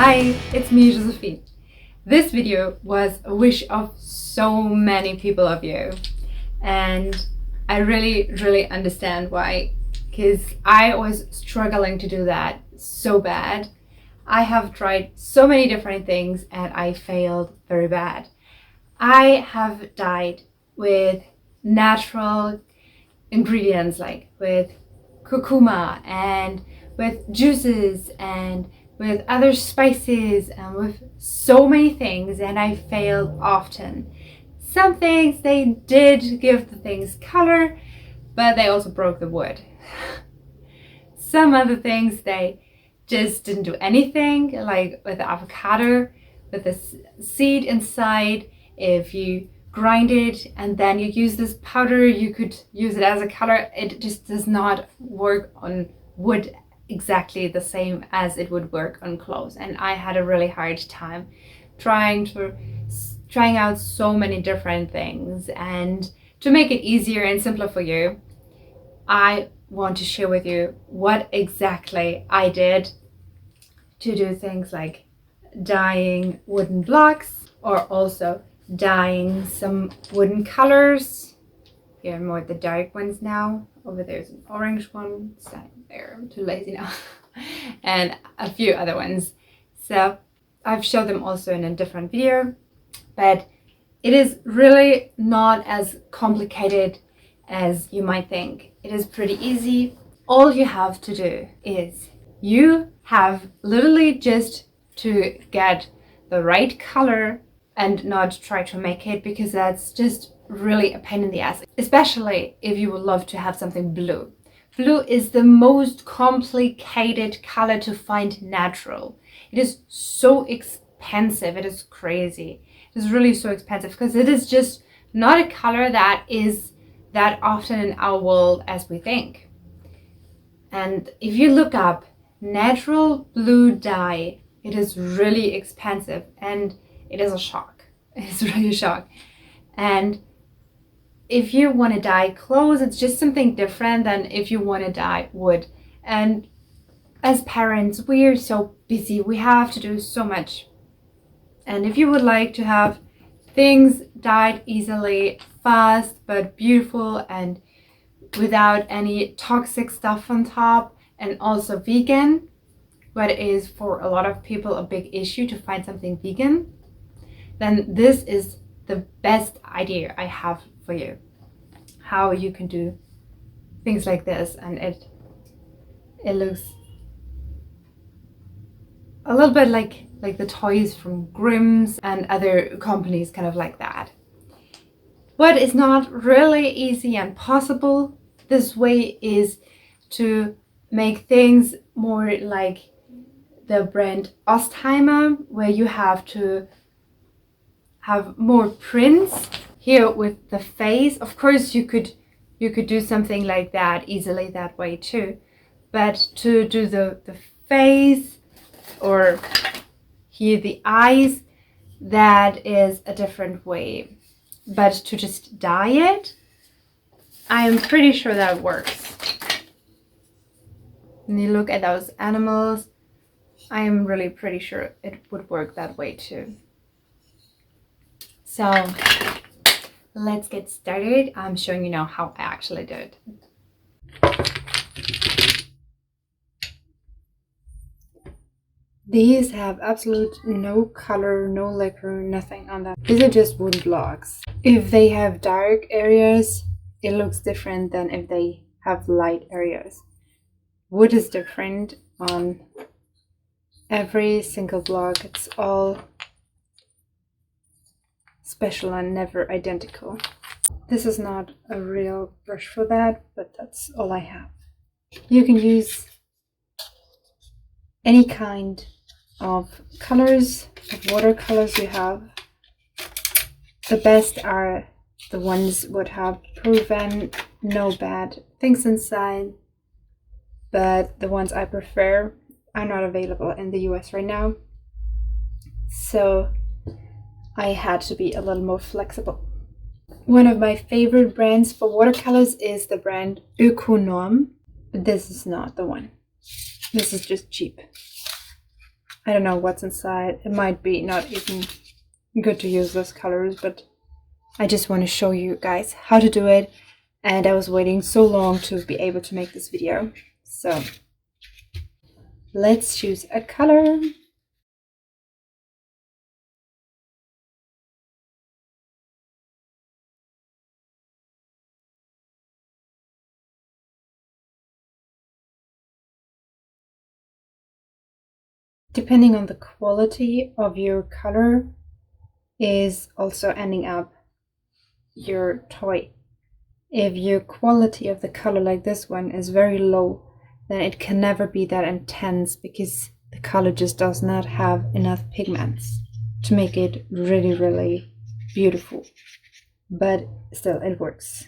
Hi, it's me, Josephine. This video was a wish of so many people of you, and I really understand why, because I was struggling to do that so bad. I have tried so many different things and I failed very bad. I have dyed with natural ingredients, like with curcuma and with juices and with other spices and with so many things, and I failed often. Some things they did give the things color, but they also broke the wood. Some other things they just didn't do anything, like with the avocado, with the seed inside. If you grind it and then you use this powder, you could use it as a color. It just does not work on wood exactly the same as it would work on clothes, and I had a really hard time trying out so many different things. And to make it easier and simpler for you, I want to share with you what exactly I did to do things like dyeing wooden blocks, or also dyeing some wooden colors. Here are more the dark ones now. Over there's an orange one standing there. I'm too lazy now. And a few other ones. So I've showed them also in a different video, but it is really not as complicated as you might think. It is pretty easy. All you have to do is you have literally just to get the right color and not try to make it, because that's just really a pain in the ass, especially if you would love to have something blue. Blue is the most complicated color to find natural. It is so expensive. It is crazy. It is really so expensive because it is just not a color that is that often in our world as we think. And if you look up natural blue dye, it is really expensive, and it is a shock. It's really a shock. And if you want to dye clothes, it's just something different than if you want to dye wood. And as parents, we are so busy. We have to do so much. And if you would like to have things dyed easily, fast, but beautiful, and without any toxic stuff on top, and also vegan, what is for a lot of people a big issue to find something vegan, then this is the best idea I have for you. How you can do things like this, and it looks a little bit like the toys from Grimm's and other companies, kind of like that. What is not really easy and possible this way is to make things more like the brand Ostheimer, where you have to have more prints here with the face. Of course you could do something like that easily that way too, but to do the face, or here the eyes, that is a different way. But to just dye it, I am pretty sure that works. When you look at those animals, I am really pretty sure it would work that way too. So let's get started. I'm showing you now how I actually do it. These have absolute no color, no lacquer, nothing on them. These are just wood blocks. If they have dark areas, it looks different than if they have light areas. Wood is different on every single block. It's all special and never identical. This is not a real brush for that, but that's all I have. You can use any kind of colors, of watercolors you have. The best are the ones would have proven no bad things inside, but the ones I prefer are not available in the US right now, so I had to be a little more flexible. One of my favorite brands for watercolors is the brand Ökonorm, but this is not the one. This is just cheap. I don't know what's inside. It might be not even good to use those colors, but I just want to show you guys how to do it. And I was waiting so long to be able to make this video. So let's choose a color. Depending on the quality of your color is also ending up your toy. If your quality of the color, like this one, is very low, then it can never be that intense because the color just does not have enough pigments to make it really, really beautiful. But still, it works.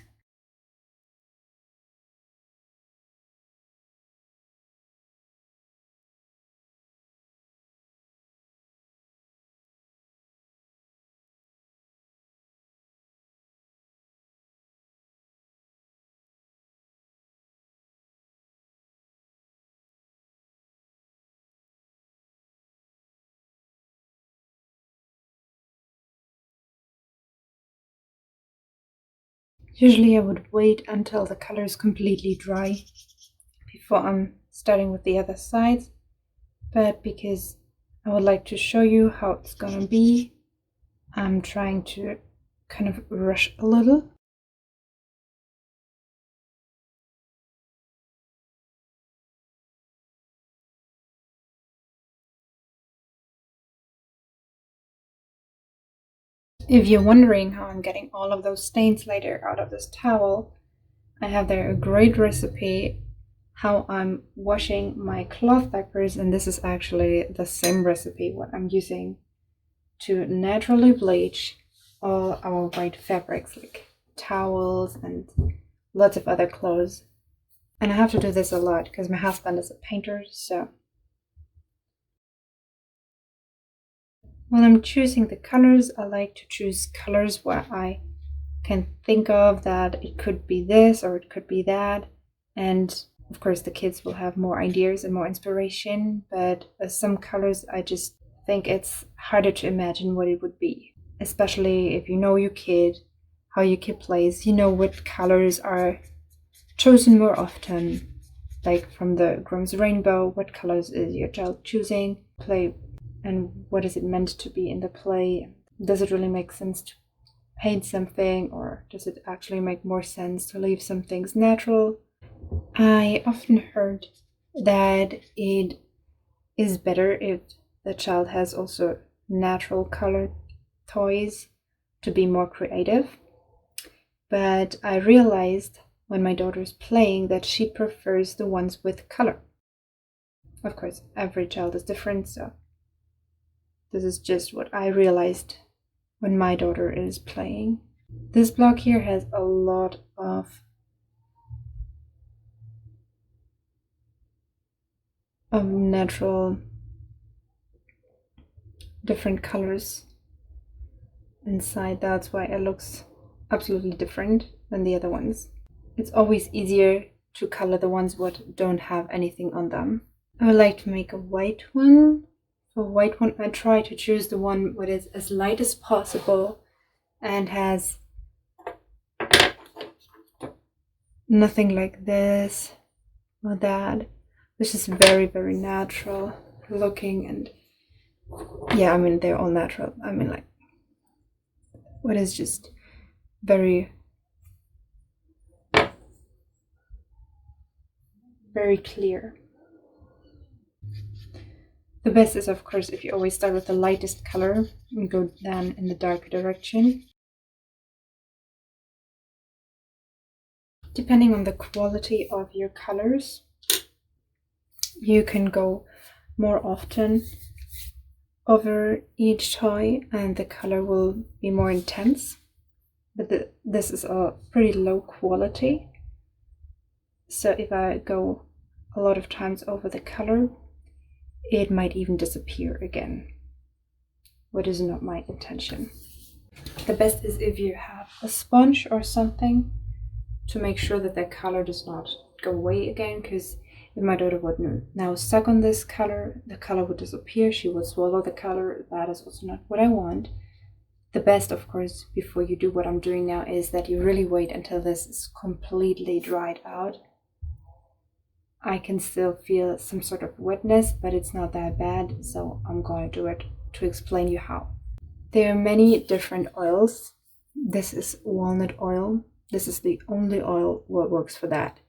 Usually I would wait until the color is completely dry before I'm starting with the other side, but because I would like to show you how it's gonna be, I'm trying to kind of rush a little. If you're wondering how I'm getting all of those stains later out of this towel, I have there a great recipe how I'm washing my cloth diapers, and this is actually the same recipe what I'm using to naturally bleach all our white fabrics like towels and lots of other clothes. And I have to do this a lot because my husband is a painter, so when I'm choosing the colors, I like to choose colors where I can think of that it could be this or it could be that. And of course, the kids will have more ideas and more inspiration, but some colors I just think it's harder to imagine what it would be, especially if you know your kid, how your kid plays, you know what colors are chosen more often. Like from the Grimm's rainbow, what colors is your child choosing? Play, and what is it meant to be in the play? Does it really make sense to paint something, or does it actually make more sense to leave some things natural? I often heard that it is better if the child has also natural colored toys to be more creative. But I realized when my daughter is playing that she prefers the ones with color. Of course, every child is different, so this is just what I realized when my daughter is playing. This block here has a lot of natural different colors inside. That's why it looks absolutely different than the other ones. It's always easier to color the ones that don't have anything on them. I would like to make a white one. For a white one, I try to choose the one that is as light as possible and has nothing like this or that. This is very, very natural looking, and yeah, I mean, they're all natural. I mean, like, what is just very, very clear. The best is, of course, if you always start with the lightest color and go then in the darker direction. Depending on the quality of your colors, you can go more often over each toy and the color will be more intense. But this is a pretty low quality. So if I go a lot of times over the color, it might even disappear again, which is not my intention. The best is if you have a sponge or something to make sure that the color does not go away again, because if my daughter would now suck on this color, the color would disappear. She would swallow the color. That is also not what I want. The best, of course, before you do what I'm doing now is that you really wait until this is completely dried out. I can still feel some sort of wetness, but it's not that bad, so I'm going to do it to explain you how. There are many different oils. This is walnut oil. This is the only oil what works for that.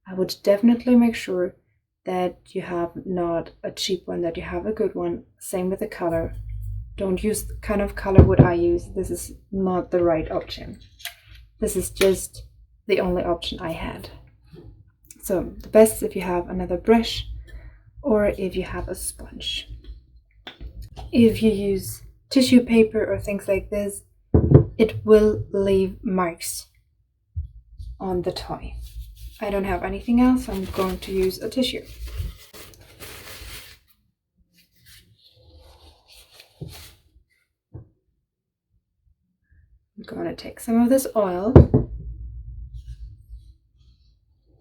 I would definitely make sure that you have not a cheap one, that you have a good one. Same with the color. Don't use the kind of color what I use. This is not the right option. This is just the only option I had. So the best if you have another brush or if you have a sponge. If you use tissue paper or things like this, it will leave marks on the toy. I don't have anything else. I'm going to use a tissue. I'm going to take some of this oil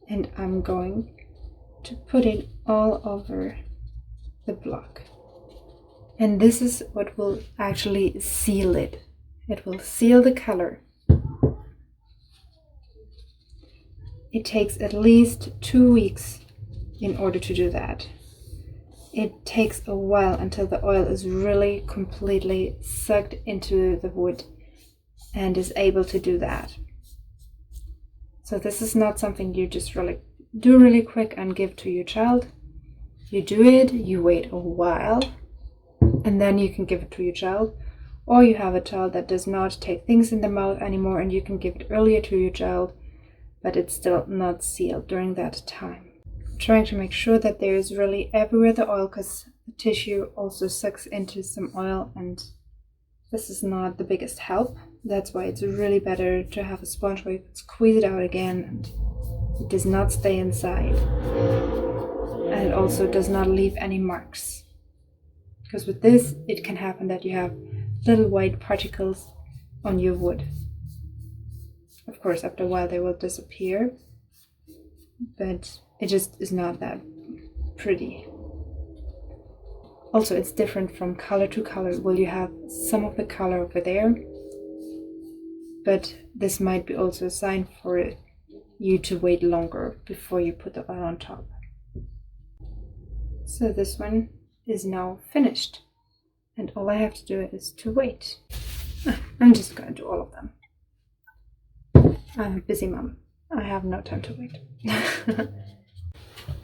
and I'm going to put it all over the block. And this is what will actually seal it. It will seal the color. It takes at least 2 weeks in order to do that. It takes a while until the oil is really completely sucked into the wood and is able to do that. So this is not something you just do really quick and give to your child. You do it, you wait a while, and then you can give it to your child. Or you have a child that does not take things in the mouth anymore and you can give it earlier to your child, but it's still not sealed during that time. I'm trying to make sure that there is really everywhere the oil, because the tissue also sucks into some oil and this is not the biggest help. That's why it's really better to have a sponge where you can squeeze it out again and it does not stay inside. And it also does not leave any marks. Because with this, it can happen that you have little white particles on your wood. Of course, after a while they will disappear, but it just is not that pretty. Also, it's different from color to color. Well, you have some of the color over there, but this might be also a sign for you to wait longer before you put the oil on top. So this one is now finished, and all I have to do is to wait. I'm just going to do all of them. I'm a busy mom. I have no time to wait.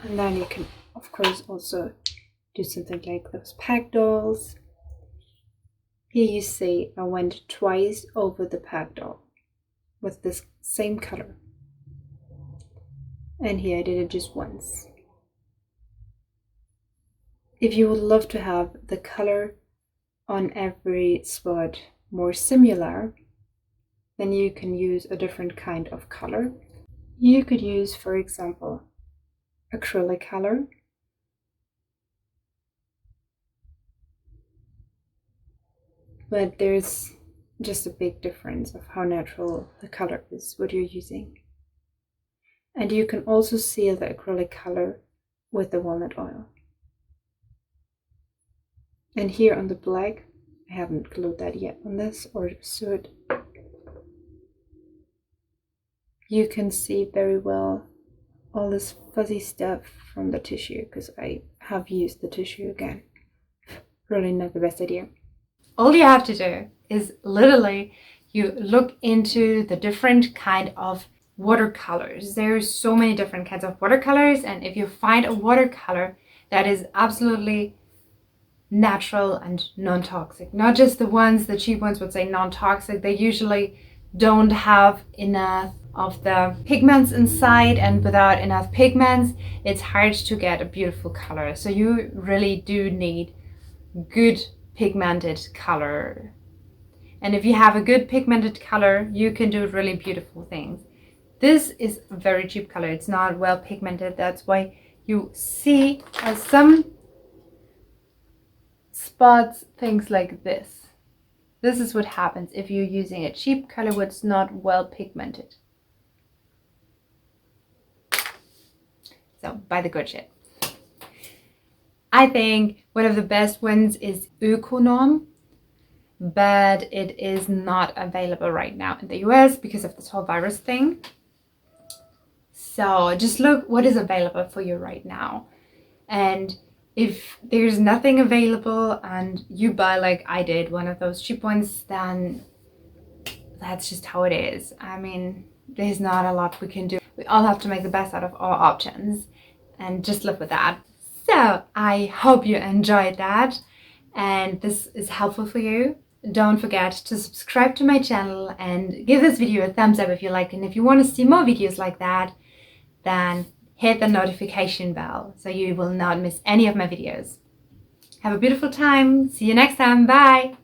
And then you can, of course, also do something like those pack dolls. Here you see I went twice over the pack doll with this same color. And here I did it just once. If you would love to have the color on every spot more similar, then you can use a different kind of color. You could use, for example, acrylic color. But there's just a big difference of how natural the color is, what you're using. And you can also seal the acrylic color with the walnut oil. And here on the black, I haven't glued that yet on this or sewed. You can see very well all this fuzzy stuff from the tissue because I have used the tissue again. Really not the best idea. All you have to do is literally you look into the different kind of watercolors. There's so many different kinds of watercolors, and if you find a watercolor that is absolutely natural and non-toxic, not just the ones, the cheap ones would say non-toxic, they usually don't have enough of the pigments inside, and without enough pigments it's hard to get a beautiful color. So you really do need good pigmented color, and if you have a good pigmented color you can do really beautiful things. This is a very cheap color, it's not well pigmented, that's why you see some spots, things like this. This is what happens if you're using a cheap color that's not well pigmented. So buy the good shit. I think one of the best ones is Ökonom, but it is not available right now in the US because of this whole virus thing. So just look what is available for you right now. And if there's nothing available and you buy, like I did, one of those cheap ones, then that's just how it is. I mean, there's not a lot we can do. We all have to make the best out of our options and just live with that. So I hope you enjoyed that and this is helpful for you. Don't forget to subscribe to my channel and give this video a thumbs up if you liked it. And if you want to see more videos like that, then hit the notification bell so you will not miss any of my videos. Have a beautiful time. See you next time. Bye.